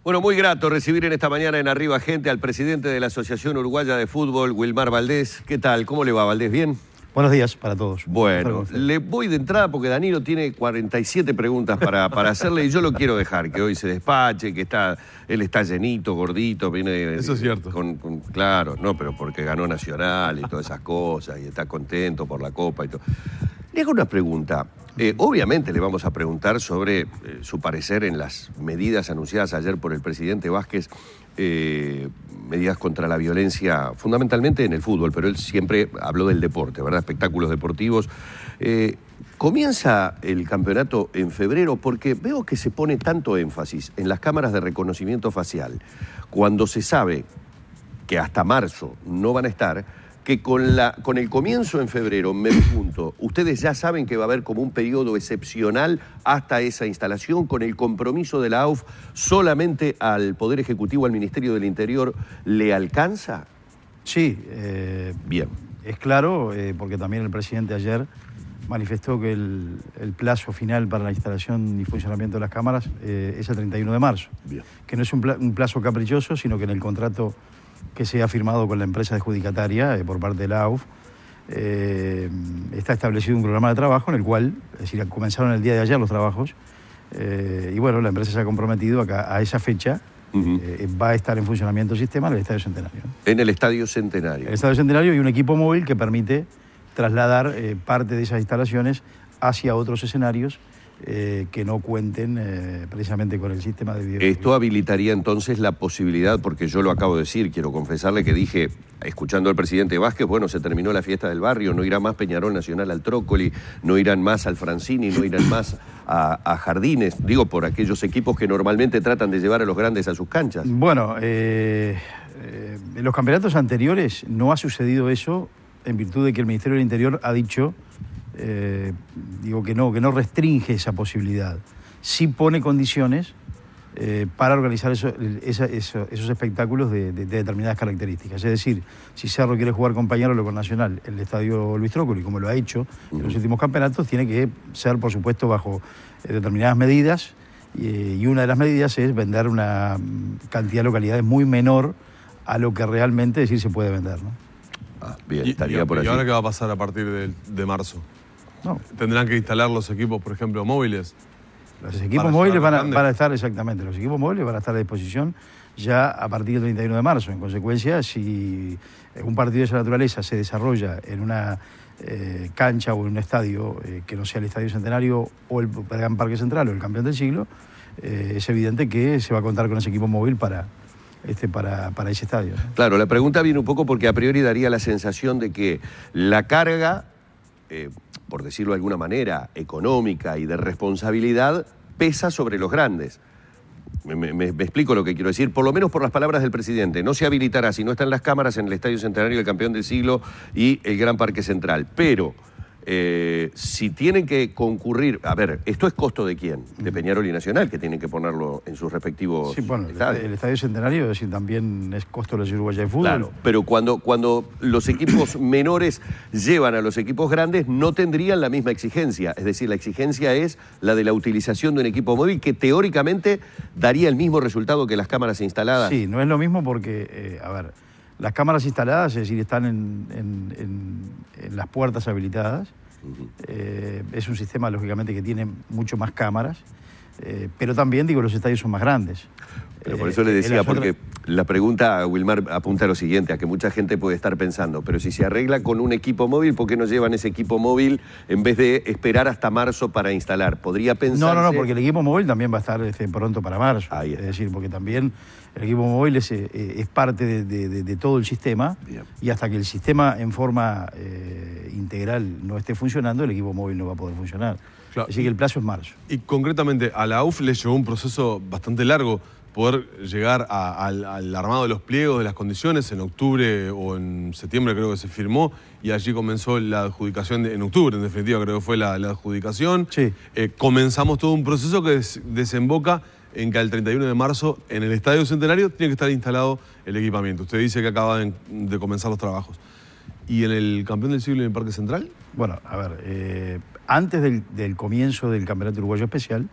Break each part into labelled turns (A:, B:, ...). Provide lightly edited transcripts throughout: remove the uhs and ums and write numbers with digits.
A: Bueno, muy grato recibir en esta mañana en Arriba Gente al presidente de la Asociación Uruguaya de Fútbol, Wilmar Valdés. ¿Qué tal? ¿Cómo le va, Valdés? ¿Bien?
B: Buenos días para todos.
A: Bueno, le voy de entrada porque Danilo tiene 47 preguntas para hacerle y yo lo quiero dejar, que hoy se despache, que él está llenito, gordito, viene...
C: Eso es cierto.
A: Claro, no, pero porque ganó Nacional y todas esas cosas y está contento por la Copa y todo. Le hago una pregunta. Obviamente le vamos a preguntar sobre su parecer en las medidas anunciadas ayer por el presidente Vázquez, medidas contra la violencia, fundamentalmente en el fútbol, pero él siempre habló del deporte, ¿verdad? Espectáculos deportivos. Comienza el campeonato en febrero porque veo que se pone tanto énfasis en las cámaras de reconocimiento facial, cuando se sabe que hasta marzo no van a estar, que con el comienzo en febrero, me pregunto, ¿ustedes ya saben que va a haber como un periodo excepcional hasta esa instalación? ¿Con el compromiso de la AUF solamente al Poder Ejecutivo, al Ministerio del Interior, le alcanza?
B: Sí.
A: Bien.
B: Es claro, porque también el presidente ayer manifestó que el plazo final para la instalación y funcionamiento de las cámaras es el 31 de marzo.
A: Bien.
B: Que no es un plazo caprichoso, sino que en el contrato que se ha firmado con la empresa adjudicataria por parte de la AUF, está establecido un programa de trabajo en el cual, es decir, comenzaron el día de ayer los trabajos, y bueno, la empresa se ha comprometido a esa fecha, va a estar en funcionamiento el sistema en el Estadio Centenario.
A: En el Estadio Centenario.
B: El Estadio Centenario y un equipo móvil que permite trasladar parte de esas instalaciones hacia otros escenarios que no cuenten precisamente con el sistema de video.
A: Esto habilitaría entonces la posibilidad, porque yo lo acabo de decir, quiero confesarle que dije, escuchando al presidente Vázquez, bueno, se terminó la fiesta del barrio, no irá más Peñarol Nacional al Trócoli, no irán más al Francini, no irán más a Jardines, digo, por aquellos equipos que normalmente tratan de llevar a los grandes a sus canchas.
B: Bueno, en los campeonatos anteriores no ha sucedido eso en virtud de que el Ministerio del Interior ha dicho que no restringe esa posibilidad. Sí pone condiciones para organizar esos espectáculos de determinadas características. Es decir, si Cerro quiere jugar con Peñarol o con Nacional en el Estadio Luis Trócoli, como lo ha hecho en los últimos campeonatos, tiene que ser, por supuesto, bajo determinadas medidas, y una de las medidas es vender una cantidad de localidades muy menor a lo que realmente se puede vender, ¿no?
A: Bien, estaría por allí.
C: ¿Y ahora qué va a pasar a partir de marzo?
B: No.
C: ¿Tendrán que instalar los equipos, por ejemplo, móviles?
B: Los equipos móviles van a estar, exactamente, los equipos móviles van a estar a disposición ya a partir del 31 de marzo. En consecuencia, si un partido de esa naturaleza se desarrolla en una cancha o en un estadio que no sea el Estadio Centenario o el Gran Parque Central o el Campeón del Siglo, es evidente que se va a contar con ese equipo móvil para ese estadio, ¿no?
A: Claro, la pregunta viene un poco porque a priori daría la sensación de que la carga, por decirlo de alguna manera, económica y de responsabilidad, pesa sobre los grandes. Me explico lo que quiero decir, por lo menos por las palabras del presidente. No se habilitará si no están las cámaras en el Estadio Centenario, el Campeón del Siglo y el Gran Parque Central. Pero si tienen que concurrir... A ver, ¿esto es costo de quién? De Peñarol y Nacional, que tienen que ponerlo en sus respectivos estadios.
B: El Estadio Centenario, es decir, también es costo de la Asociación Uruguaya de Fútbol.
A: Claro, pero cuando los equipos menores llevan a los equipos grandes, no tendrían la misma exigencia. Es decir, la exigencia es la de la utilización de un equipo móvil que teóricamente daría el mismo resultado que las cámaras instaladas.
B: Sí, no es lo mismo porque, las cámaras instaladas, es decir, están en las puertas habilitadas. Es un sistema, lógicamente, que tiene mucho más cámaras, pero también, los estadios son más grandes.
A: Pero por eso le decía, porque la pregunta, Wilmar, apunta a lo siguiente, a que mucha gente puede estar pensando, pero si se arregla con un equipo móvil, ¿por qué no llevan ese equipo móvil en vez de esperar hasta marzo para instalar? ¿Podría pensarse?
B: No, porque el equipo móvil también va a estar pronto para marzo.
A: Ahí
B: es decir, porque también el equipo móvil es parte de todo el sistema. Bien. Y hasta que el sistema en forma integral no esté funcionando, el equipo móvil no va a poder funcionar.
C: Claro.
B: Así que el plazo es marzo.
C: Y concretamente, a la AUF le llevó un proceso bastante largo poder llegar al armado de los pliegos, de las condiciones. En octubre o en septiembre creo que se firmó y allí comenzó la adjudicación, en octubre en definitiva creo que fue la adjudicación.
B: Sí.
C: Comenzamos todo un proceso que desemboca en que al 31 de marzo en el Estadio Centenario tiene que estar instalado el equipamiento. Usted dice que acaba de comenzar los trabajos. ¿Y en el Campeón del Siglo y en el Parque Central?
B: Bueno, antes del comienzo del Campeonato Uruguayo Especial,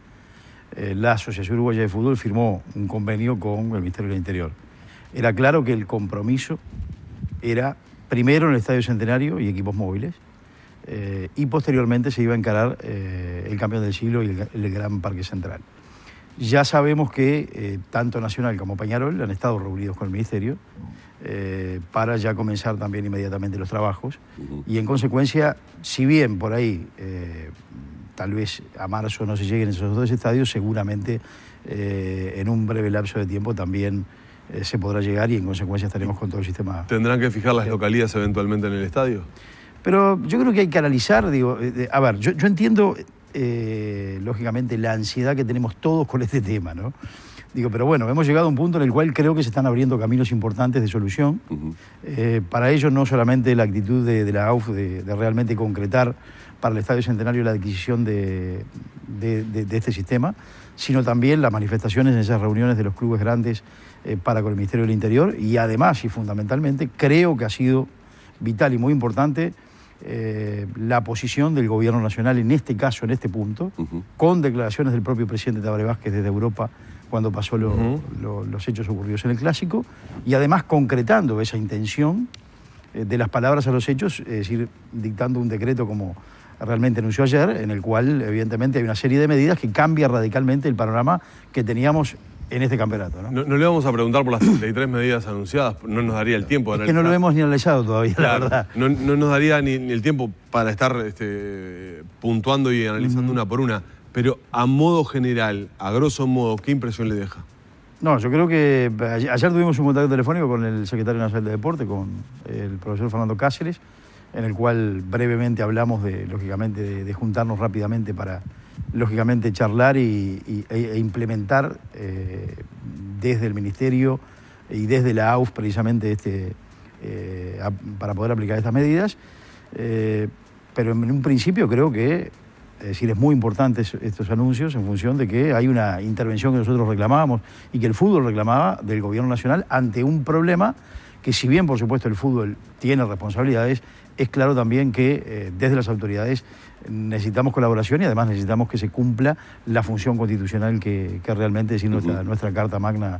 B: la Asociación Uruguaya de Fútbol firmó un convenio con el Ministerio del Interior. Era claro que el compromiso era primero en el Estadio Centenario y equipos móviles, y posteriormente se iba a encarar el campeón del siglo y el Gran Parque Central. Ya sabemos que tanto Nacional como Peñarol han estado reunidos con el Ministerio para ya comenzar también inmediatamente los trabajos, y en consecuencia, si bien por ahí tal vez a marzo no se lleguen esos dos estadios, seguramente en un breve lapso de tiempo también se podrá llegar, y en consecuencia estaremos con todo el sistema.
C: ¿Tendrán que fijar las localías eventualmente en el estadio?
B: Pero yo creo que hay que analizar, digo, a ver, yo entiendo lógicamente la ansiedad que tenemos todos con este tema, ¿no? Digo, pero bueno, hemos llegado a un punto en el cual creo que se están abriendo caminos importantes de solución. Para ello, no solamente la actitud de la AUF de realmente concretar para el Estadio Centenario la adquisición de este sistema, sino también las manifestaciones en esas reuniones de los clubes grandes para con el Ministerio del Interior, y además y fundamentalmente creo que ha sido vital y muy importante la posición del Gobierno Nacional en este caso, en este punto, con declaraciones del propio presidente Tabaré Vázquez desde Europa cuando pasó los hechos ocurridos en el Clásico, y además concretando esa intención de las palabras a los hechos, es decir, dictando un decreto como realmente anunció ayer, en el cual evidentemente hay una serie de medidas que cambia radicalmente el panorama que teníamos en este campeonato, ¿no?
C: No le vamos a preguntar por las 33 medidas anunciadas, no nos daría el tiempo.
B: Es que no lo hemos ni analizado todavía,
C: claro,
B: la verdad.
C: No nos daría ni el tiempo para estar puntuando y analizando una por una. Pero a modo general, a grosso modo, ¿qué impresión le deja?
B: No, yo creo que ayer tuvimos un contacto telefónico con el secretario nacional de Deporte, con el profesor Fernando Cáceres, en el cual brevemente hablamos lógicamente, de juntarnos rápidamente para, lógicamente, charlar e implementar desde el Ministerio y desde la AUF precisamente para poder aplicar estas medidas. Pero en un principio creo que es muy importante estos anuncios en función de que hay una intervención que nosotros reclamábamos y que el fútbol reclamaba del Gobierno Nacional ante un problema que, si bien por supuesto el fútbol tiene responsabilidades, es claro también que desde las autoridades necesitamos colaboración, y además necesitamos que se cumpla la función constitucional que realmente, es decir, nuestra Carta Magna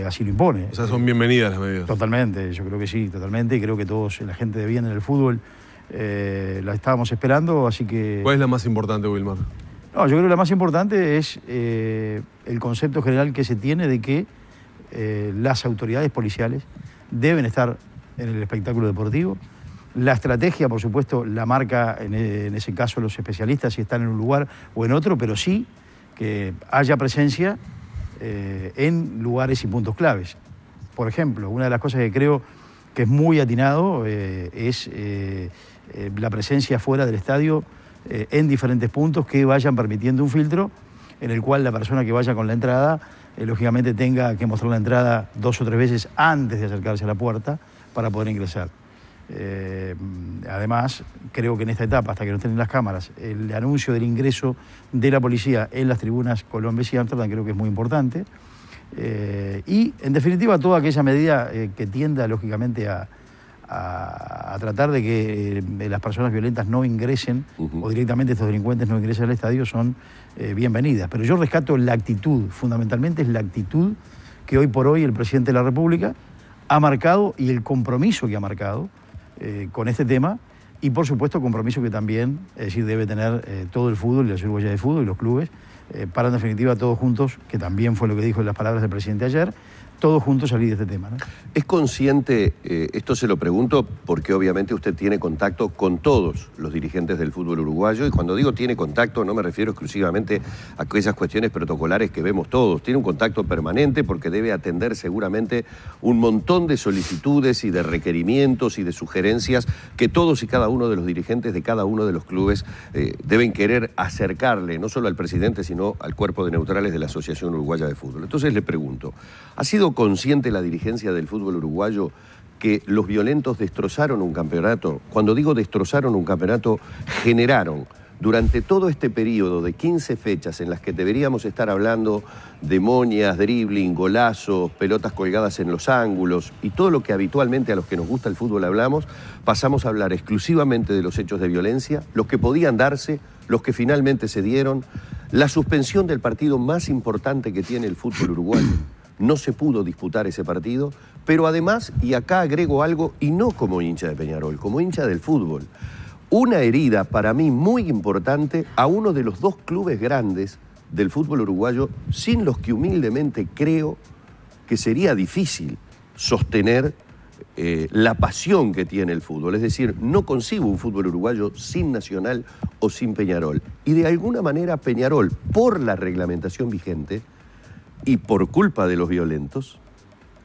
B: así lo impone.
C: O sea, son bienvenidas las medidas.
B: Totalmente, yo creo que sí, totalmente, y creo que todos, la gente de bien en el fútbol, la estábamos esperando, así que...
C: ¿Cuál es la más importante, Wilmar?
B: No, yo creo que la más importante es el concepto general que se tiene de que las autoridades policiales deben estar en el espectáculo deportivo. La estrategia, por supuesto, la marca en ese caso los especialistas, si están en un lugar o en otro, pero sí que haya presencia en lugares y puntos claves. Por ejemplo, una de las cosas que creo que es muy atinado es la presencia fuera del estadio en diferentes puntos que vayan permitiendo un filtro en el cual la persona que vaya con la entrada lógicamente tenga que mostrar la entrada 2 o 3 veces antes de acercarse a la puerta para poder ingresar. Además, creo que en esta etapa, hasta que no estén en las cámaras, el anuncio del ingreso de la policía en las tribunas Colombes y Amsterdam creo que es muy importante. Y, en definitiva, toda aquella medida que tienda, lógicamente, a tratar de que las personas violentas no ingresen, o directamente estos delincuentes no ingresen al estadio, son bienvenidas. Pero yo rescato la actitud, fundamentalmente es la actitud que hoy por hoy el presidente de la República ha marcado, y el compromiso que ha marcado con este tema, y por supuesto compromiso que también, es decir, debe tener todo el fútbol y la Asociación Uruguaya de Fútbol y los clubes, para en definitiva todos juntos, que también fue lo que dijo en las palabras del presidente ayer, todos juntos salir de este tema, ¿no?
A: ¿Es consciente, esto se lo pregunto porque obviamente usted tiene contacto con todos los dirigentes del fútbol uruguayo, y cuando digo tiene contacto no me refiero exclusivamente a aquellas cuestiones protocolares que vemos todos, tiene un contacto permanente porque debe atender seguramente un montón de solicitudes y de requerimientos y de sugerencias que todos y cada uno de los dirigentes de cada uno de los clubes deben querer acercarle, no solo al presidente, sino al cuerpo de neutrales de la Asociación Uruguaya de Fútbol. Entonces le pregunto, ¿ha sido consciente la dirigencia del fútbol uruguayo que los violentos destrozaron un campeonato? Cuando digo destrozaron un campeonato, generaron durante todo este periodo de 15 fechas en las que deberíamos estar hablando de moñas, dribbling, golazos, pelotas colgadas en los ángulos y todo lo que habitualmente a los que nos gusta el fútbol hablamos, pasamos a hablar exclusivamente de los hechos de violencia, los que podían darse, los que finalmente se dieron, la suspensión del partido más importante que tiene el fútbol uruguayo. No se pudo disputar ese partido, pero además, y acá agrego algo, y no como hincha de Peñarol, como hincha del fútbol, una herida para mí muy importante a uno de los dos clubes grandes del fútbol uruguayo, sin los que humildemente creo que sería difícil sostener la pasión que tiene el fútbol. Es decir, no concibo un fútbol uruguayo sin Nacional o sin Peñarol. Y de alguna manera Peñarol, por la reglamentación vigente y por culpa de los violentos,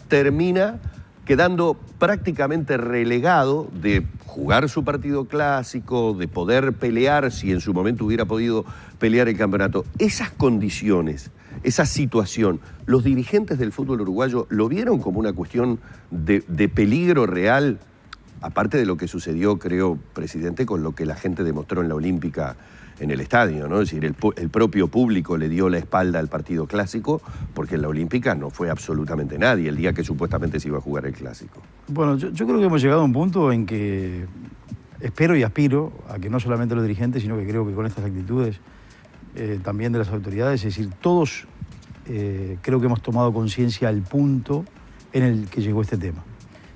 A: termina quedando prácticamente relegado de jugar su partido clásico, de poder pelear, si en su momento hubiera podido pelear el campeonato. Esas condiciones, esa situación, los dirigentes del fútbol uruguayo lo vieron como una cuestión de peligro real, aparte de lo que sucedió, creo, presidente, con lo que la gente demostró en la Olímpica en el estadio, ¿no? Es decir, el propio público le dio la espalda al partido clásico, porque en la Olímpica no fue absolutamente nadie el día que supuestamente se iba a jugar el clásico.
B: Bueno, yo creo que hemos llegado a un punto en que espero y aspiro a que no solamente los dirigentes, sino que creo que con estas actitudes también de las autoridades, es decir, todos creo que hemos tomado conciencia al punto en el que llegó este tema.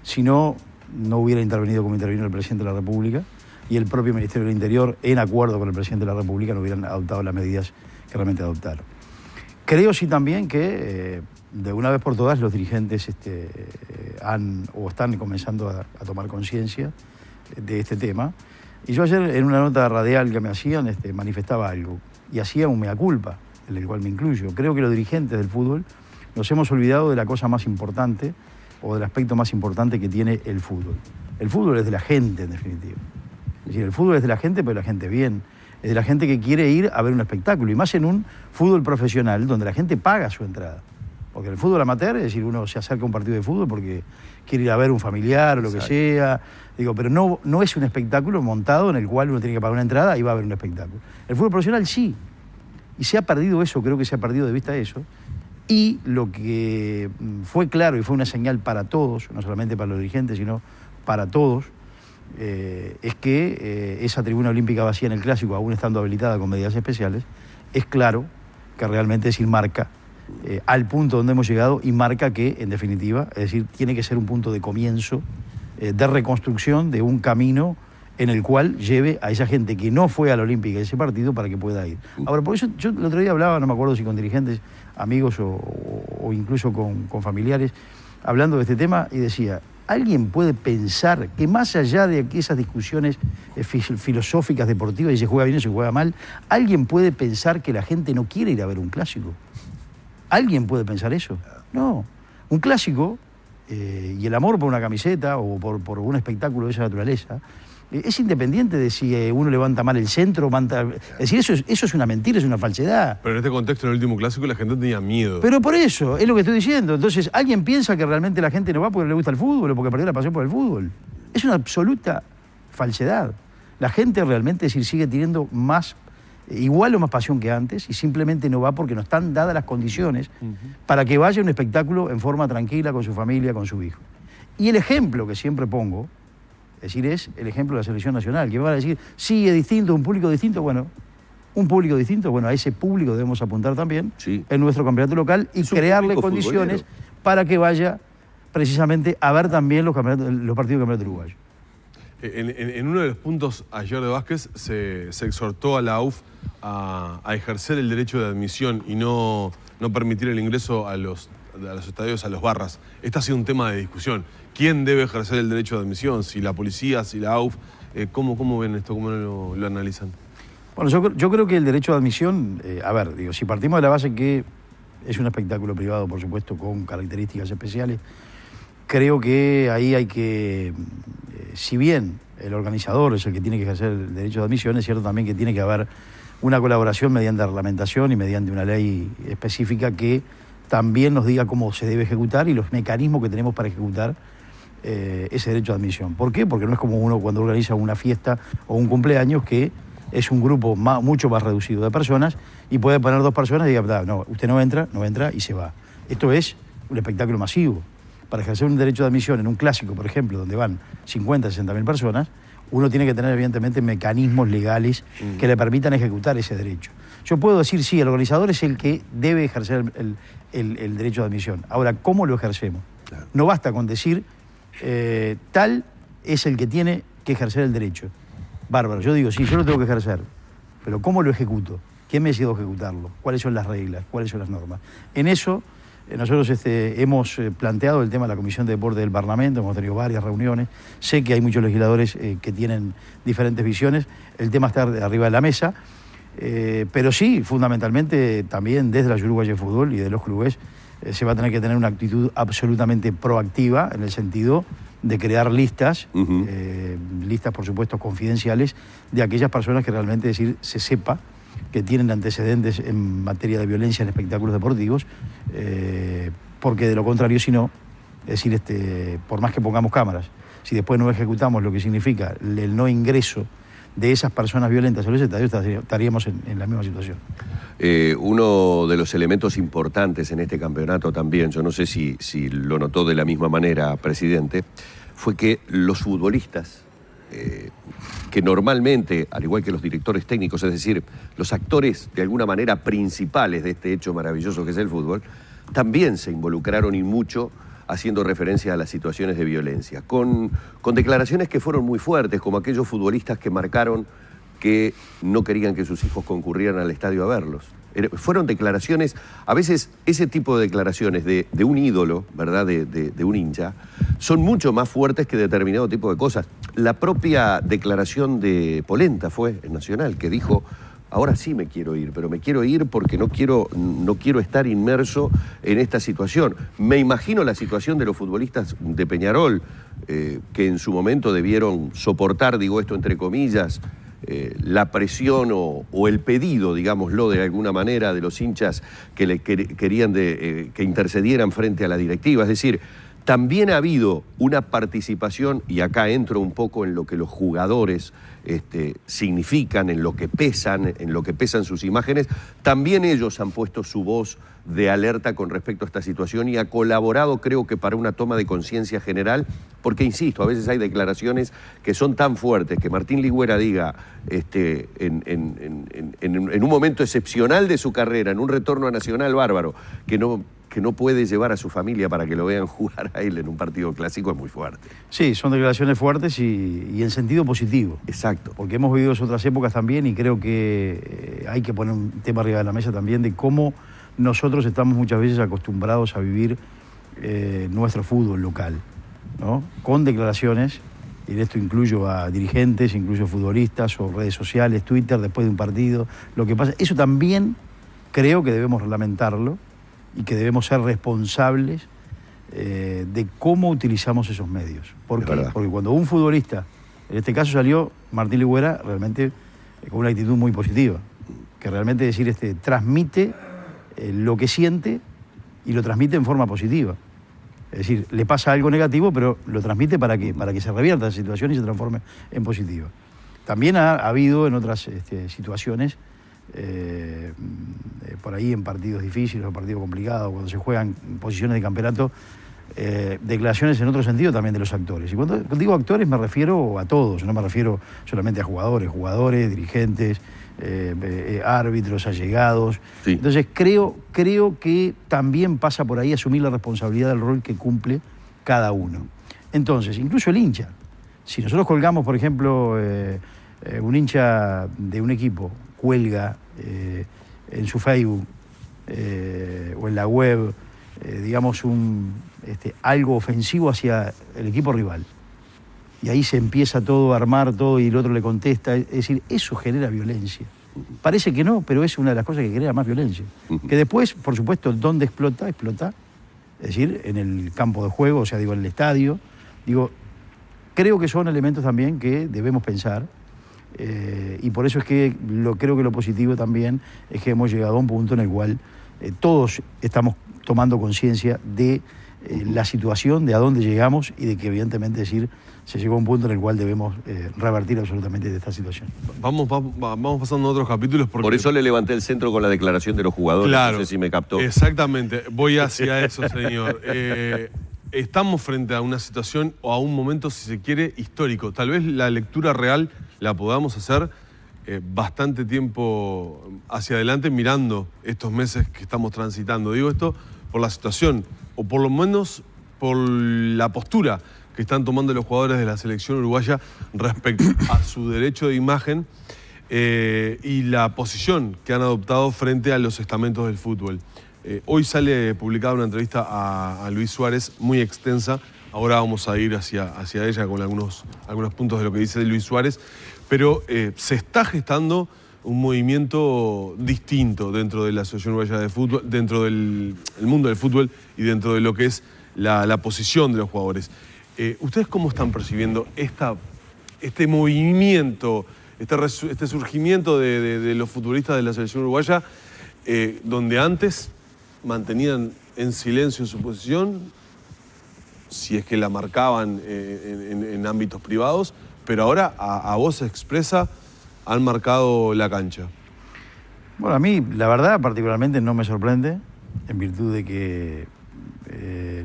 B: Si no, no hubiera intervenido como intervino el presidente de la República, y el propio Ministerio del Interior, en acuerdo con el presidente de la República, no hubieran adoptado las medidas que realmente adoptaron. Creo sí también que de una vez por todas los dirigentes están comenzando a tomar conciencia de este tema. Y yo ayer en una nota radial que me hacían manifestaba algo y hacía un mea culpa, en el cual me incluyo. Creo que los dirigentes del fútbol nos hemos olvidado de la cosa más importante o del aspecto más importante que tiene el fútbol. El fútbol es de la gente, en definitiva. Es decir, el fútbol es de la gente, pero de la gente bien. Es de la gente que quiere ir a ver un espectáculo. Y más en un fútbol profesional, donde la gente paga su entrada. Porque en el fútbol amateur, es decir, uno se acerca a un partido de fútbol porque quiere ir a ver un familiar o lo que sea. Digo, pero no es un espectáculo montado en el cual uno tiene que pagar una entrada y va a ver un espectáculo. El fútbol profesional sí. Y se ha perdido eso, creo que se ha perdido de vista eso. Y lo que fue claro y fue una señal para todos, no solamente para los dirigentes, sino para todos, es que esa tribuna olímpica vacía en el Clásico, aún estando habilitada con medidas especiales, es claro que realmente es decir, marca al punto donde hemos llegado y marca que, en definitiva, es decir, tiene que ser un punto de comienzo, de reconstrucción de un camino en el cual lleve a esa gente que no fue a la Olímpica ese partido para que pueda ir. Ahora, por eso yo el otro día hablaba, no me acuerdo si con dirigentes, amigos o incluso con familiares, hablando de este tema y decía, ¿alguien puede pensar que más allá de que esas discusiones filosóficas, deportivas, y se juega bien o se juega mal, ¿alguien puede pensar que la gente no quiere ir a ver un clásico? ¿Alguien puede pensar eso? No. Un clásico, y el amor por una camiseta o por un espectáculo de esa naturaleza, es independiente de si uno levanta mal el centro, es decir, eso es una mentira, es una falsedad.
C: Pero en este contexto, en el último clásico, la gente tenía miedo.
B: Pero por eso, es lo que estoy diciendo. Entonces, ¿alguien piensa que realmente la gente no va porque le gusta el fútbol o porque perdió la pasión por el fútbol? Es una absoluta falsedad. La gente realmente, es decir, sigue teniendo igual o más pasión que antes y simplemente no va porque no están dadas las condiciones para que vaya a un espectáculo en forma tranquila con su familia, con su hijo. Y el ejemplo que siempre pongo, es decir, es el ejemplo de la selección nacional, que me van a decir, sí, es distinto, un público distinto. Bueno, un público distinto, bueno, a ese público debemos apuntar también en nuestro campeonato local y crearle condiciones para que vaya precisamente a ver también los partidos del campeonato uruguayo.
C: En uno de los puntos ayer de Vázquez se exhortó a la AUF a ejercer el derecho de admisión y no permitir el ingreso a los estadios, a los barras. Este ha sido un tema de discusión. ¿Quién debe ejercer el derecho de admisión? ¿Si la policía, si la AUF? ¿Cómo ven esto? ¿Cómo lo analizan?
B: Bueno, yo creo que el derecho de admisión, si partimos de la base que es un espectáculo privado, por supuesto, con características especiales, creo que ahí hay que, si bien el organizador es el que tiene que ejercer el derecho de admisión, es cierto también que tiene que haber una colaboración mediante reglamentación y mediante una ley específica que también nos diga cómo se debe ejecutar y los mecanismos que tenemos para ejecutar ese derecho de admisión. ¿Por qué? Porque no es como uno cuando organiza una fiesta o un cumpleaños que es un grupo mucho más reducido de personas y puede poner 2 personas y diga, no, usted no entra y se va. Esto es un espectáculo masivo. Para ejercer un derecho de admisión en un clásico, por ejemplo, donde van 50, 60.000 personas, uno tiene que tener evidentemente mecanismos legales que le permitan ejecutar ese derecho. Yo puedo decir, sí, el organizador es el que debe ejercer el derecho de admisión. Ahora, ¿cómo lo ejercemos? Claro. No basta con decir, tal es el que tiene que ejercer el derecho. Bárbaro, yo digo, sí, yo lo tengo que ejercer, pero ¿cómo lo ejecuto? ¿Quién me decidió ejecutarlo? ¿Cuáles son las reglas? ¿Cuáles son las normas? En eso, nosotros hemos planteado el tema de la Comisión de Deporte del Parlamento, hemos tenido varias reuniones, sé que hay muchos legisladores que tienen diferentes visiones, el tema está arriba de la mesa, pero sí, fundamentalmente también desde la Uruguaya de Fútbol y de los clubes se va a tener que tener una actitud absolutamente proactiva en el sentido de crear listas, listas por supuesto confidenciales, de aquellas personas que realmente se sepa que tienen antecedentes en materia de violencia en espectáculos deportivos, porque de lo contrario, si no, es decir, por más que pongamos cámaras, si después no ejecutamos lo que significa el no ingreso de esas personas violentas a los estadios, estaríamos en la misma situación.
A: Uno de los elementos importantes en este campeonato también, yo no sé si lo notó de la misma manera, presidente, fue que los futbolistas, que normalmente, al igual que los directores técnicos, es decir, los actores de alguna manera principales de este hecho maravilloso que es el fútbol, también se involucraron y mucho haciendo referencia a las situaciones de violencia, con declaraciones que fueron muy fuertes, como aquellos futbolistas que marcaron que no querían que sus hijos concurrieran al estadio a verlos. Fueron declaraciones, a veces ese tipo de declaraciones de un ídolo, ¿verdad?, de un hincha, son mucho más fuertes que determinado tipo de cosas. La propia declaración de Polenta fue en Nacional, que dijo, ahora sí me quiero ir, pero me quiero ir porque no quiero estar inmerso en esta situación. Me imagino la situación de los futbolistas de Peñarol, que en su momento debieron soportar, digo esto entre comillas, la presión o el pedido, digámoslo de alguna manera, de los hinchas que le querían que intercedieran frente a la directiva. Es decir, también ha habido una participación, y acá entro un poco en lo que los jugadores significan, en lo que pesan sus imágenes. También ellos han puesto su voz de alerta con respecto a esta situación y ha colaborado, creo que para una toma de conciencia general, porque insisto, a veces hay declaraciones que son tan fuertes que Martín Ligüera diga en un momento excepcional de su carrera, en un retorno a Nacional bárbaro, que no puede llevar a su familia para que lo vean jugar a él en un partido clásico, es muy fuerte.
B: Sí, son declaraciones fuertes y en sentido positivo.
A: Exacto.
B: Porque hemos vivido otras épocas también y creo que hay que poner un tema arriba de la mesa también de cómo nosotros estamos muchas veces acostumbrados a vivir nuestro fútbol local, ¿no? Con declaraciones, y en esto incluyo a dirigentes, incluyo futbolistas o redes sociales, Twitter, después de un partido, lo que pasa. Eso también creo que debemos reglamentarlo y que debemos ser responsables de cómo utilizamos esos medios. ¿Por qué? Porque cuando un futbolista, en este caso salió Martín Ligüera, realmente con una actitud muy positiva, que realmente decir, transmite lo que siente y lo transmite en forma positiva. Es decir, le pasa algo negativo, pero lo transmite para que se revierta esa situación y se transforme en positiva. También ha habido en otras situaciones, por ahí en partidos difíciles o partidos complicados, cuando se juegan posiciones de campeonato, declaraciones en otro sentido también de los actores. Y cuando digo actores me refiero a todos, no me refiero solamente a jugadores, dirigentes, árbitros, allegados. Sí. Entonces creo que también pasa por ahí asumir la responsabilidad del rol que cumple cada uno. Entonces, incluso el hincha. Si nosotros colgamos, por ejemplo, un hincha de un equipo cuelga en su Facebook o en la web, digamos, algo ofensivo hacia el equipo rival. Y ahí se empieza todo a armar todo y el otro le contesta. Es decir, eso genera violencia. Parece que no, pero es una de las cosas que genera más violencia. Que después, por supuesto, ¿dónde explota? Explota, es decir, en el campo de juego, o sea, digo, en el estadio. Digo, creo que son elementos también que debemos pensar. Y por eso es que creo que lo positivo también es que hemos llegado a un punto en el cual todos estamos tomando conciencia de la situación, de a dónde llegamos y de que evidentemente se llegó a un punto en el cual debemos revertir absolutamente de esta situación.
C: Vamos pasando a otros capítulos porque...
A: Por eso le levanté el centro con la declaración de los jugadores,
C: Claro,
A: no sé si me captó.
C: Exactamente, voy hacia eso, señor. Estamos frente a una situación o a un momento, si se quiere, histórico. Tal vez la lectura real la podamos hacer bastante tiempo hacia adelante mirando estos meses que estamos transitando. Digo esto por la situación, o por lo menos por la postura que están tomando los jugadores de la selección uruguaya respecto a su derecho de imagen y la posición que han adoptado frente a los estamentos del fútbol. Hoy sale publicada una entrevista a Luis Suárez muy extensa. Ahora vamos a ir hacia ella con algunos puntos de lo que dice Luis Suárez. Pero se está gestando un movimiento distinto dentro de la Asociación Uruguaya de Fútbol, dentro del mundo del fútbol y dentro de lo que es la posición de los jugadores. ¿Ustedes cómo están percibiendo este movimiento, este surgimiento de los futbolistas de la selección uruguaya, donde antes mantenían en silencio su posición, si es que la marcaban en ámbitos privados, pero ahora a voz expresa han marcado la cancha?
B: Bueno, a mí, la verdad, particularmente no me sorprende, en virtud de que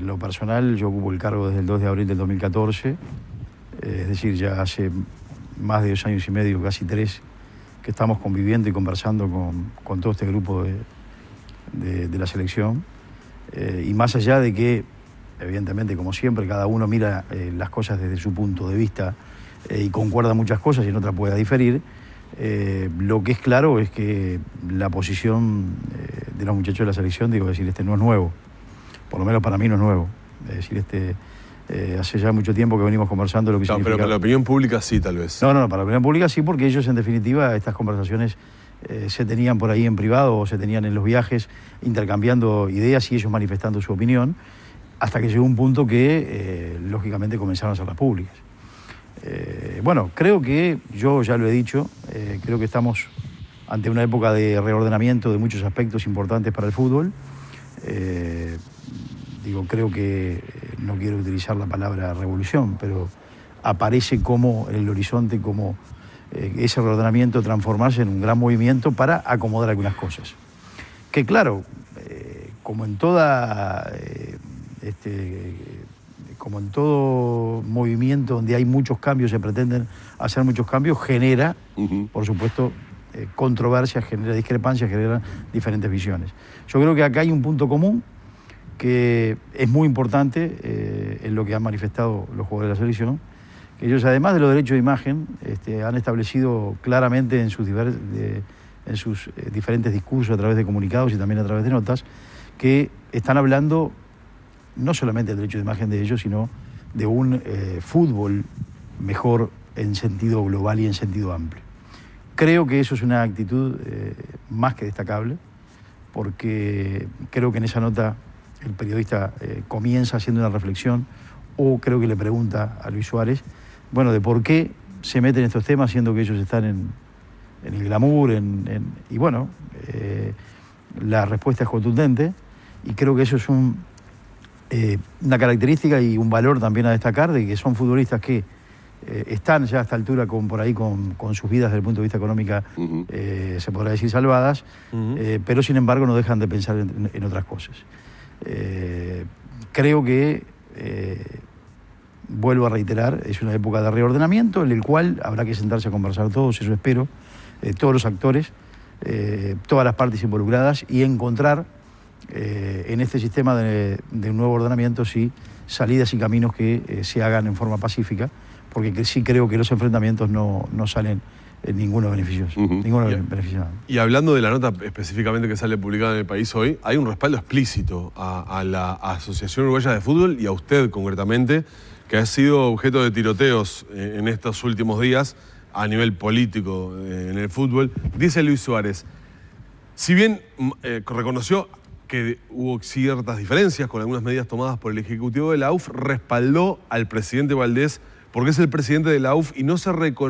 B: lo personal, yo ocupo el cargo desde el 2 de abril del 2014, es decir, ya hace más de 2 años y medio, casi 3, que estamos conviviendo y conversando con todo este grupo de la selección. Y más allá de que, evidentemente, como siempre, cada uno mira las cosas desde su punto de vista y concuerda muchas cosas y en otras pueda diferir, lo que es claro es que la posición de los muchachos de la selección, digo, es decir, no es nuevo. Por lo menos para mí no es nuevo. Es decir, hace ya mucho tiempo que venimos conversando lo que significa...
C: Pero para la opinión pública sí, tal vez.
B: No, para la opinión pública sí, porque ellos, en definitiva, estas conversaciones se tenían por ahí en privado o se tenían en los viajes, intercambiando ideas y ellos manifestando su opinión, hasta que llegó un punto que, lógicamente, comenzaron a hacerlas públicas. Bueno, creo que, yo ya lo he dicho, creo que estamos ante una época de reordenamiento de muchos aspectos importantes para el fútbol. Creo que, no quiero utilizar la palabra revolución, pero aparece como en el horizonte, como ese reordenamiento transformarse en un gran movimiento para acomodar algunas cosas. Que claro, como en todo movimiento donde hay muchos cambios, se pretenden hacer muchos cambios, genera, por supuesto, controversia, genera discrepancias, genera diferentes visiones. Yo creo que acá hay un punto común que es muy importante en lo que han manifestado los jugadores de la selección, que ellos, además de los derechos de imagen, han establecido claramente en sus diferentes discursos a través de comunicados y también a través de notas, que están hablando no solamente del derecho de imagen de ellos, sino de un fútbol mejor en sentido global y en sentido amplio. Creo que eso es una actitud más que destacable, porque creo que en esa nota el periodista comienza haciendo una reflexión, o creo que le pregunta a Luis Suárez, bueno, de por qué se meten estos temas siendo que ellos están en el glamour, y bueno, la respuesta es contundente, y creo que eso es una característica y un valor también a destacar, de que son futbolistas que están ya a esta altura por ahí con sus vidas desde el punto de vista económico, se podrá decir salvadas, pero sin embargo no dejan de pensar en otras cosas. Creo que, vuelvo a reiterar, es una época de reordenamiento en el cual habrá que sentarse a conversar todos, eso espero, todos los actores, todas las partes involucradas, y encontrar en este sistema de un nuevo ordenamiento salidas y caminos que se hagan en forma pacífica, porque sí creo que los enfrentamientos no salen ninguno beneficioso. Beneficioso.
C: Y hablando de la nota específicamente que sale publicada en El País hoy, hay un respaldo explícito a la Asociación Uruguaya de Fútbol y a usted concretamente, que ha sido objeto de tiroteos en estos últimos días a nivel político en el fútbol. Dice Luis Suárez, si bien reconoció que hubo ciertas diferencias con algunas medidas tomadas por el Ejecutivo de la AUF, respaldó al presidente Valdés porque es el presidente de la AUF y no se reconoció